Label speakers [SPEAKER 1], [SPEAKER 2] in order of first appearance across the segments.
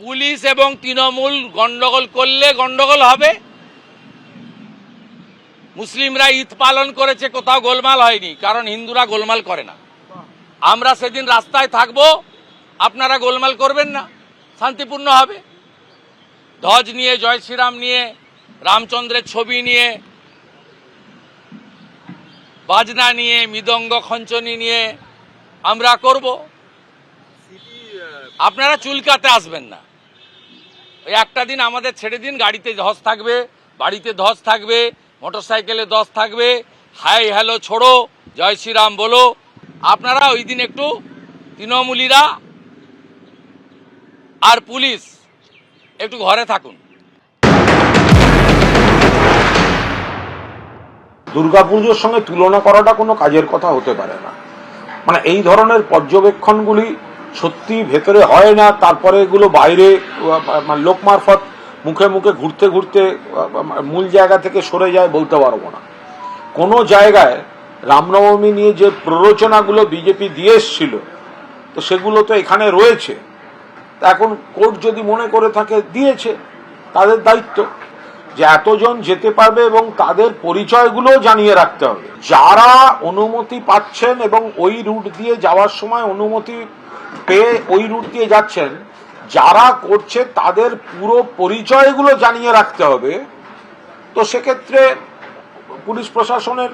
[SPEAKER 1] Police এবং তৃণমূল গন্ডগোল করলে গন্ডগোল হবে। মুসলিমরা ঈদ পালন করেছে, কোথাও গোলমাল হয়নি, কারণ হিন্দুরা গোলমাল করে না। আমরা সেদিন রাস্তায় থাকবো, আপনারা গোলমাল করবেন না, শান্তিপূর্ণ হবে। ধ্বজ নিয়ে, জয় শ্রীরাম নিয়ে, রামচন্দ্রের ছবি নিয়ে, বাজনা নিয়ে, মৃদঙ্গ খঞ্চনি নিয়ে আমরা করব। আপনারা চুলকাতে আসবেন না। ওই একটা দিন আমাদের ছেড়ে দিন, গাড়িতে ধ্বজ থাকবে, বাড়িতে ধ্বজ থাকবে, মোটরসাইকেলে ধ্বজ থাকবে, হাই হ্যালো ছোড়ো, জয় শ্রীরাম বলো। আপনারা ওই দিন একটু তৃণমূলীরা আর পুলিশ একটু ঘরে থাকুন।
[SPEAKER 2] দুর্গাপুজোর সঙ্গে তুলনা করাটা কোনো কাজের কথা হতে পারে না। মানে এই ধরনের পর্যবেক্ষণগুলি সত্যি ভেতরে হয় না, তারপরে এগুলো বাইরে লোক মারফত মুখে মুখে ঘুরতে ঘুরতে মূল জায়গা থেকে সরে যায় বলতে পারবো না। কোনো জায়গায় রামনবমী নিয়ে যে প্ররোচনাগুলো বিজেপি দিয়ে এসছিল, তো সেগুলো তো এখানে রয়েছে। এখন কোর্ট যদি মনে করে থাকে দিয়েছে, তাদের দায়িত্ব যে এতজন যেতে পারবে এবং তাদের পরিচয়গুলো জানিয়ে রাখতে হবে। যারা অনুমতি পাচ্ছেন এবং ওই রুট দিয়ে যাওয়ার সময় অনুমতি পেয়ে ওই রুট দিয়ে যাচ্ছেন, যারা করছে তাদের পুরো পরিচয়গুলো জানিয়ে রাখতে হবে। তো সেক্ষেত্রে পুলিশ প্রশাসনের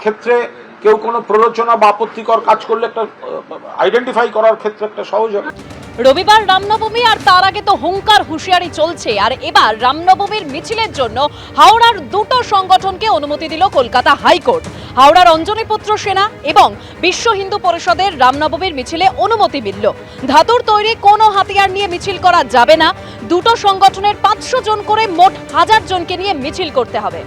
[SPEAKER 2] ক্ষেত্রে কেউ কোনো প্ররোচনা বা আপত্তিকর কাজ করলে একটা আইডেন্টিফাই করার ক্ষেত্রে একটা সহজ হবে।
[SPEAKER 3] রবিবার রামনবমী, আর তার আগে তো হুঙ্কার হুঁশিয়ারি চলছে। আর এবার রামনবমীর মিছিলের জন্য হাওড়ার দুটো সংগঠনকে অনুমতি দিল কলকাতা হাইকোর্ট। হাওড়ার অঞ্জনীপুত্র সেনা এবং বিশ্ব হিন্দু পরিষদের রামনবমীর মিছিলে অনুমতি মিলল। ধাতুর তৈরি কোনো হাতিয়ার নিয়ে মিছিল করা যাবে না। দুটো সংগঠনের 500 জন করে মোট 1000 জনকে নিয়ে মিছিল করতে হবে।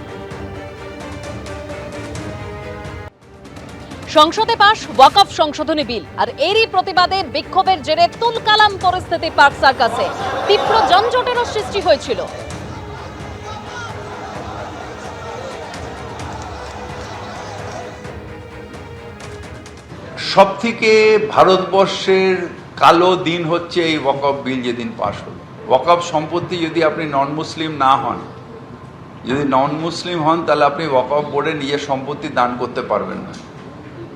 [SPEAKER 3] সংসদে পাশ ওয়াকফ সংশোধনী বিল, আর এরই প্রতিবাদে বিক্ষোভের জেরে তুলকালাম পরিস্থিতি পার্ক সার্কাসে। তীব্র যানজটেরও সৃষ্টি হয়েছিল।
[SPEAKER 4] সবথেকে ভারতবর্ষের কালো দিন হচ্ছে এই ওয়াকফ বিল যেদিন পাশ হলো। ওয়াকফ সম্পত্তি যদি আপনি নন মুসলিম না হন, যদি নন মুসলিম হন, তাহলে আপনি ওয়াকফ বোর্ডে নিজের সম্পত্তি দান করতে পারবেন না।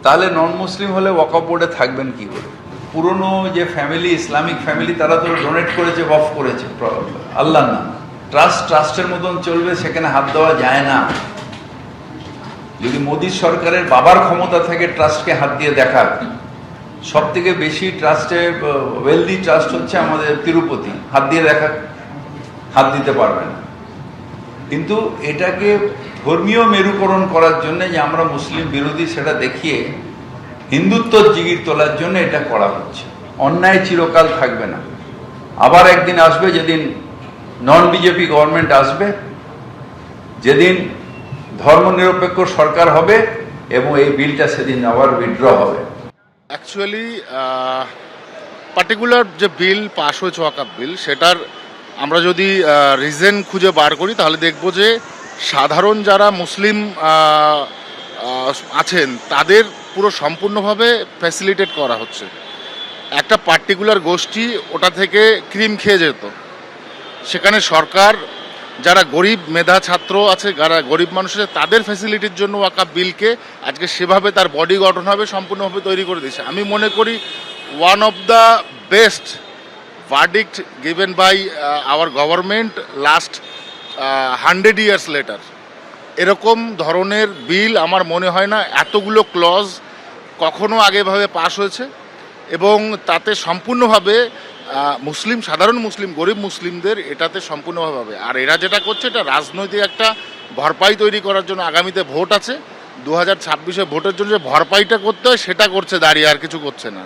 [SPEAKER 4] তাহলে নন মুসলিম হলে ওয়াকফ বোর্ডে থাকবেন কি করে? পুরনো যে ফ্যামিলি, ইসলামিক ফ্যামিলি, তারা তো ডোনেট করেছে, ওয়াকফ করেছে আল্লাহ না। ট্রাস্টের মতন চলবে, সেখানে হাত দেওয়া যায় না। যদি মোদী সরকারের বাবার ক্ষমতা থেকে ট্রাস্টকে হাত দিয়ে দেখার, সব থেকে বেশি ট্রাস্টে ওয়েলদি ট্রাস্ট হচ্ছে আমাদের তিরুপতি, হাত দিয়ে দেখা, হাত দিতে পারবে না। কিন্তু এটাকে ধর্মীয় মেরুকরণ করার জন্য, যে আমরা মুসলিম বিরোধী সেটা দেখিয়ে হিন্দুত্বর জিগির তোলার জন্য এটা করা হচ্ছে। অন্যায় চিরকাল থাকবে না। আবার একদিন আসবে যেদিন নন বিজেপি গভর্নমেন্ট আসবে, যেদিন ধর্মনিরপেক্ষ সরকার হবে এবং এই বিলটা সেদিন আবার উইথড্র হবে।
[SPEAKER 5] অ্যাকচুয়ালি পার্টিকুলার যে বিল পাস হয়েছে ওয়াকফ বিল, সেটার আমরা যদি রিজন খুঁজে বার করি তাহলে দেখব যে সাধারণ যারা মুসলিম আছেন তাদের পুরো সম্পূর্ণভাবে ফ্যাসিলিটেট করা হচ্ছে। একটা পার্টিকুলার গোষ্ঠী ওটা থেকে ক্রিম খেয়ে যেত। সেখানে সরকার যারা গরিব মেধা ছাত্র আছে, যারা গরিব মানুষ আছে, তাদের ফ্যাসিলিটির জন্য ওয়াকফ বিলকে আজকে সেভাবে তার বডি গঠন হবে সম্পূর্ণভাবে তৈরি করে দিয়েছে। আমি মনে করি one of the best verdict given by our government last 100 years later। এরকম ধরনের বিল আমার মনে হয় না এতগুলো ক্লজ কখনো আগেভাবে পাস হয়েছে, এবং তাতে সম্পূর্ণভাবে মুসলিম, সাধারণ মুসলিম, গরিব মুসলিমদের এটাতে সম্পূর্ণভাবে হবে। আর এরা যেটা করছে, এটা রাজনৈতিক একটা ভরপাই তৈরি করার জন্য। আগামীতে ভোট আছে, 2026-এ ভোটের জন্য যে ভরপাইটা করতে হয় সেটা করছে দাঁড়িয়ে, আর কিছু করছে না।